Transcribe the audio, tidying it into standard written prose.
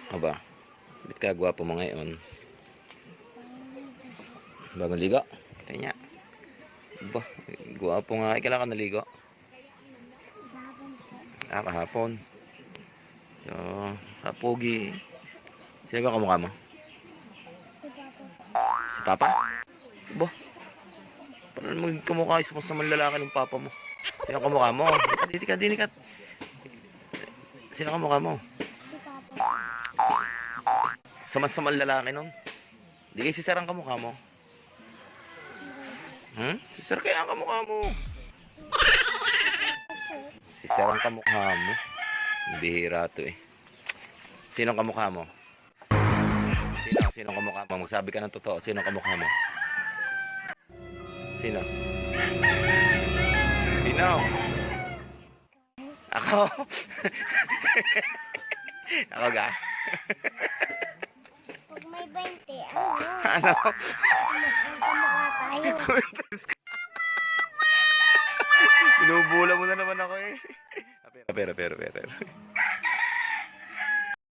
Aba, bit ka gwapo mo ngayon. Bagong ligo. Tayo niya. Aba, gwapo nga. Kailan ka naligo? Kahapon. So, kapogi. Sino ka kamukha mo? Si Papa. Aba, parang magkamukha isa sa manlalaki ng Papa mo. Sino kamukha mo? Dini ka. Sino kamukha mo? Sama-sama lalaki nun. Di kayo si Sir ang kamukha mo. Si Sir kaya ang kamukha mo. Si Sir ang kamukha mo. Bihira to eh. Sino ang kamukha mo? Sino ang kamukha mo? Magsabi ka ng totoo. Sino ang kamukha mo? Sino? Ako? Ako ga? Pag may 20, ano? Ano? Kamukha tayo. Binubula mo na naman ako eh. Pera.